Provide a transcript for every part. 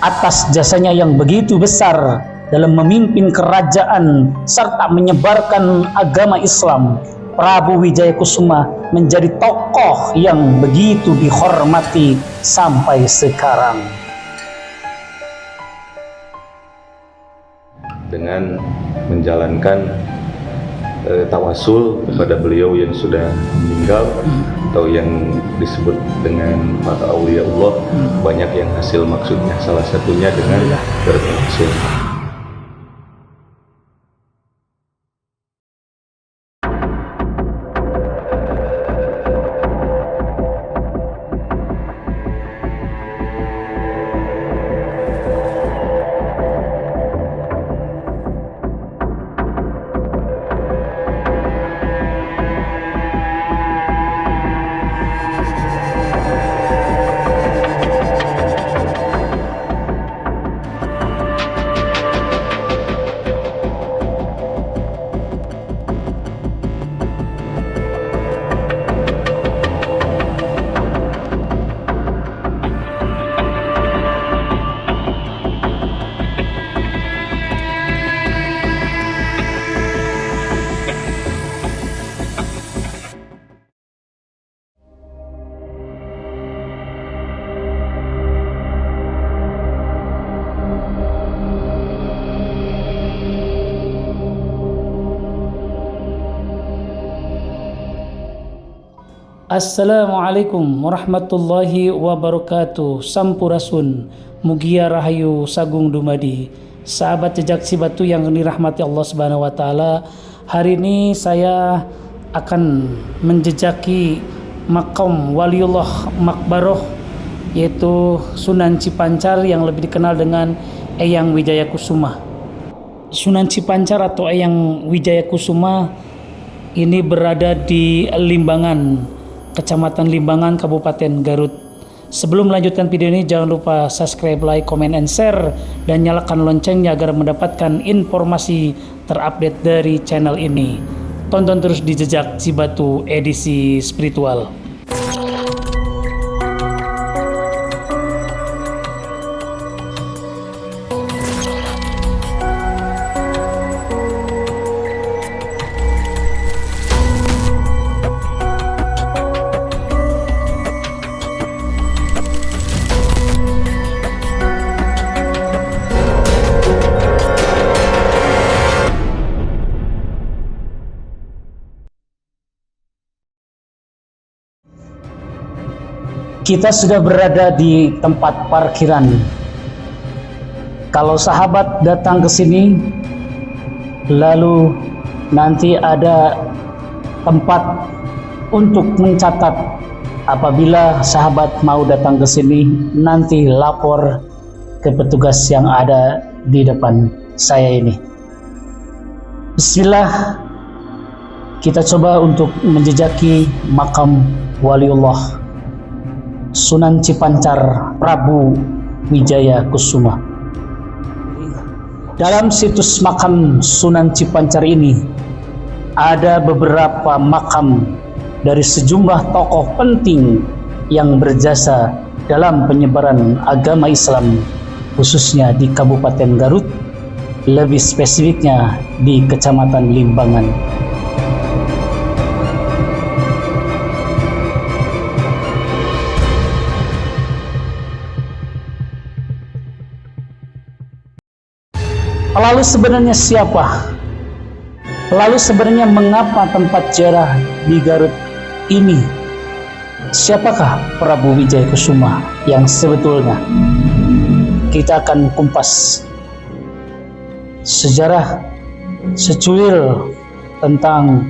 atas jasanya yang begitu besar dalam memimpin kerajaan serta menyebarkan agama Islam, Prabu Wijaya Kusuma menjadi tokoh yang begitu dihormati sampai sekarang. Dengan menjalankan tawasul kepada beliau yang sudah meninggal atau yang disebut dengan para aulia Allah, banyak yang hasil maksudnya, salah satunya dengan bertawasul. Assalamualaikum warahmatullahi wabarakatuh. Sampurasun, mugia rahayu sagung dumadi. Sahabat jejak si batu yang dirahmati Allah Subhanahu wa taala, hari ini saya akan menjejaki makam Waliullah Makbaroh, yaitu Sunan Cipancar yang lebih dikenal dengan Eyang Wijaya Kusuma. Sunan Cipancar atau Eyang Wijaya Kusuma ini berada di Limbangan, Kecamatan Limbangan, Kabupaten Garut. Sebelum melanjutkan video ini, jangan lupa subscribe, like, comment, and share, dan nyalakan loncengnya agar mendapatkan informasi terupdate dari channel ini. Tonton terus di Jejak Si Batu edisi spiritual. Kita sudah berada di tempat parkiran. Kalau sahabat datang ke sini, lalu nanti ada tempat untuk mencatat. Apabila sahabat mau datang ke sini, nanti lapor ke petugas yang ada di depan saya ini. Bismillah, kita coba untuk menjejaki makam Waliullah Sunan Cipancar Prabu Wijaya Kusuma. Dalam situs makam Sunan Cipancar ini ada beberapa makam dari sejumlah tokoh penting yang berjasa dalam penyebaran agama Islam, khususnya di Kabupaten Garut, lebih spesifiknya di Kecamatan Limbangan. Lalu sebenarnya siapa? Lalu sebenarnya mengapa tempat ziarah di Garut ini? Siapakah Prabu Wijaya Kusuma yang sebetulnya? Kita akan kumpas sejarah secuil tentang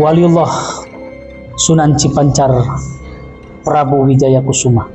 Waliullah Sunan Cipancar Prabu Wijaya Kusuma.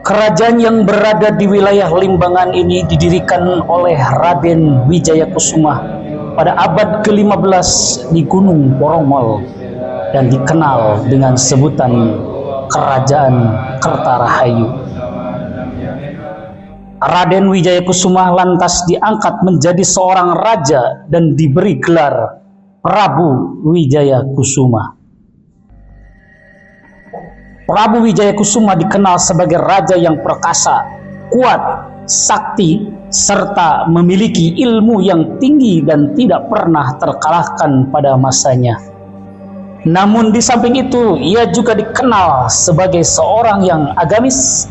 Kerajaan yang berada di wilayah Limbangan ini didirikan oleh Raden Wijaya Kusuma pada abad ke-15 di Gunung Porongol dan dikenal dengan sebutan Kerajaan Kertarahayu. Raden Wijaya Kusuma lantas diangkat menjadi seorang raja dan diberi gelar Prabu Wijaya Kusuma. Prabu Wijaya Kusuma dikenal sebagai raja yang perkasa, kuat, sakti, serta memiliki ilmu yang tinggi dan tidak pernah terkalahkan pada masanya. Namun di samping itu, ia juga dikenal sebagai seorang yang agamis,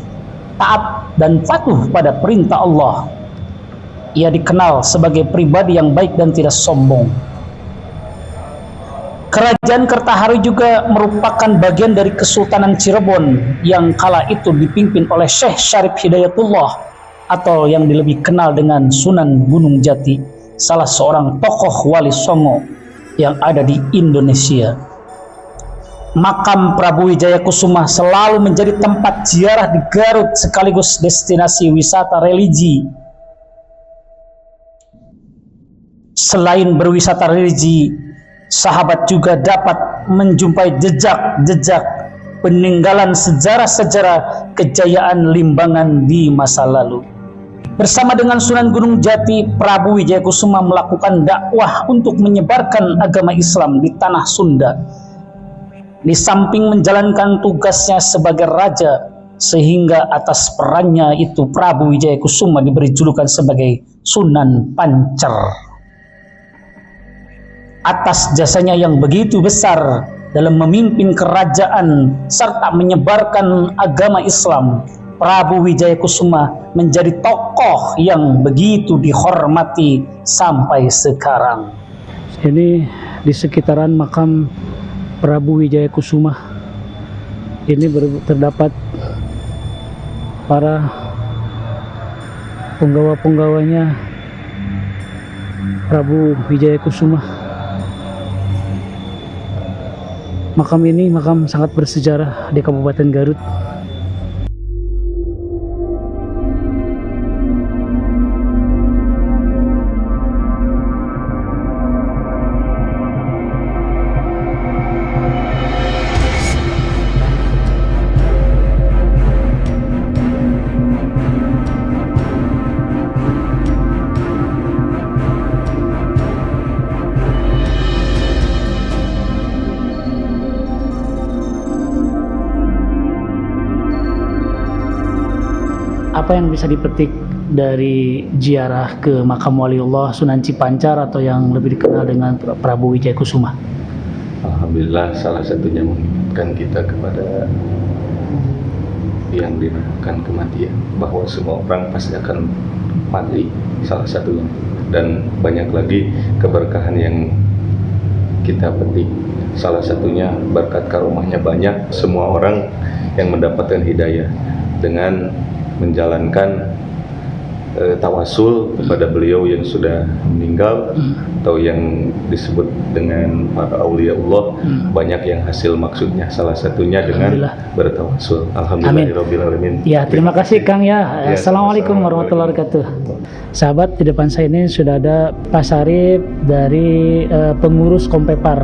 taat, dan patuh pada perintah Allah. Ia dikenal sebagai pribadi yang baik dan tidak sombong. Kerajaan Kertaharu juga merupakan bagian dari Kesultanan Cirebon yang kala itu dipimpin oleh Syekh Syarif Hidayatullah atau yang lebih kenal dengan Sunan Gunung Jati, salah seorang tokoh Wali Songo yang ada di Indonesia. Makam Prabu Wijaya Kusuma selalu menjadi tempat ziarah di Garut sekaligus destinasi wisata religi. Selain berwisata religi, sahabat juga dapat menjumpai jejak-jejak peninggalan sejarah-sejarah kejayaan Limbangan di masa lalu. Bersama dengan Sunan Gunung Jati, Prabu Wijaya Kusuma melakukan dakwah untuk menyebarkan agama Islam di tanah Sunda. Di samping menjalankan tugasnya sebagai raja, sehingga atas perannya itu Prabu Wijaya Kusuma diberi julukan sebagai Sunan Pancer. Atas jasanya yang begitu besar dalam memimpin kerajaan serta menyebarkan agama Islam, Prabu Wijaya Kusuma menjadi tokoh yang begitu dihormati sampai sekarang. Ini di sekitaran makam Prabu Wijaya Kusuma. Ini terdapat para penggawa-penggawanya Prabu Wijaya Kusuma. Makam ini makam sangat bersejarah di Kabupaten Garut. Apa yang bisa dipetik dari ziarah ke makam Waliullah Sunan Cipancar atau yang lebih dikenal dengan Prabu Wijaya Kusuma? Alhamdulillah, salah satunya mengingatkan kita kepada yang dinamakan kematian, bahwa semua orang pasti akan mati, salah satunya. Dan banyak lagi keberkahan yang kita petik. Salah satunya berkat karomahnya banyak, semua orang yang mendapatkan hidayah dengan menjalankan tawasul kepada beliau yang sudah meninggal atau yang disebut dengan para aulia Allah. Banyak yang hasil maksudnya, salah satunya dengan bertawasul. Alhamdulillahirabbil alamin. Ya, terima kasih Kang ya. Assalamualaikum warahmatullahi wabarakatuh. Sahabat, di depan saya ini sudah ada Pak Sarip dari pengurus Kompepar.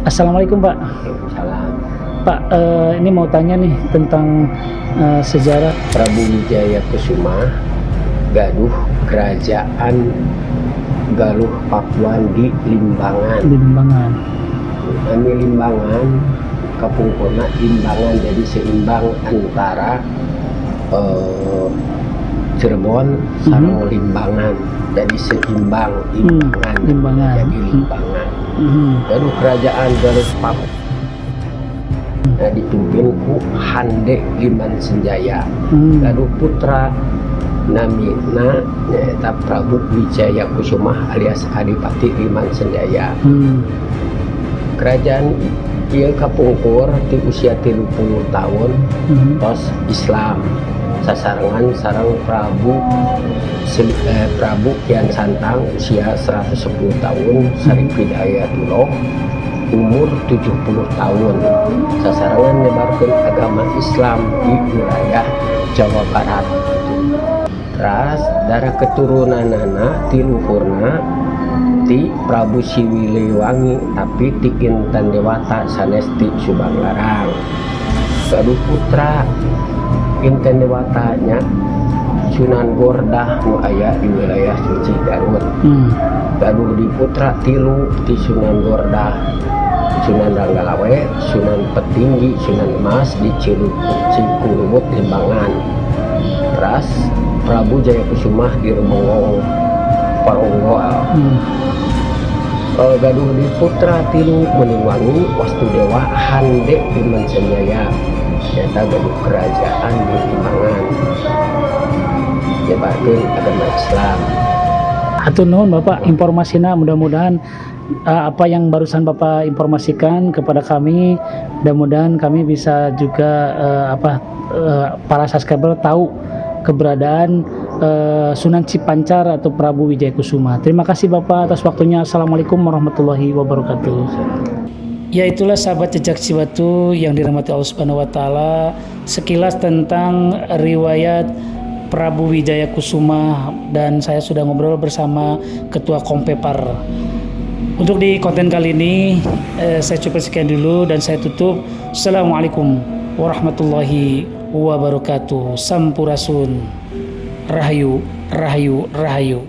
Assalamualaikum Pak. Pak, ini mau tanya nih tentang sejarah Prabu Wijaya Kusuma, gaduh kerajaan Galuh Pakuan di Limbangan. Ini Limbangan, kapungkona Limbangan, jadi seimbang antara Cirebon sareng Limbangan, jadi seimbang Limbangan. Jadi Limbangan. Gaduh kerajaan Galuh Pakuan dipimpin ku Hande Liman Senjaya. Gaduh putra namina nyata Prabu Wijaya Kusuma alias Adipati Liman Senjaya. Kerajaan ieu kapungkur ti usia 30 tahun tos Islam sasarengan sareng Prabu Kian Santang usia 110 tahun Syarif Hidayatullah umur 70 tahun. Sasarangan nyebarkeun agama Islam di wilayah Jawa Barat. Teras darah keturunanana ti luhurna ti Prabu Siliwangi tapi ti Inten Dewata sanes ti Subang Larang. Gaduh putra Inten Dewatanya Sunan Gordah nu aya di wilayah Suci Garut. Gaduh di putra tilu ti Sunan Gordah, Sunan Ranggalawe, Sunan Petinggi, Sunan Emas di Cikurubut Limbangan. Teras Prabu Jayakusuma di Remongong Paronggoal. Gaduh di putra tilu Meningwangi Wastudewa Hande Dimansanjaya. Nyata gaduh kerajaan di Limbangan. Nyebarkeun agama Islam. Hatur nuhun Bapak informasinya, mudah-mudahan apa yang barusan Bapak informasikan kepada kami, mudah-mudahan kami bisa juga para subscriber tahu keberadaan Sunan Cipancar atau Prabu Wijayakusuma. Terima kasih Bapak atas waktunya. Assalamualaikum warahmatullahi wabarakatuh. Ya, itulah sahabat jejak Cibatu yang dirahmati Allah Subhanahu wa taala, sekilas tentang riwayat Prabu Wijayakusuma, dan saya sudah ngobrol bersama Ketua Kompepar. Untuk di konten kali ini saya cukup sekian dulu dan saya tutup. Assalamualaikum warahmatullahi wabarakatuh. Sampurasun. Rahayu, rahayu, rahayu.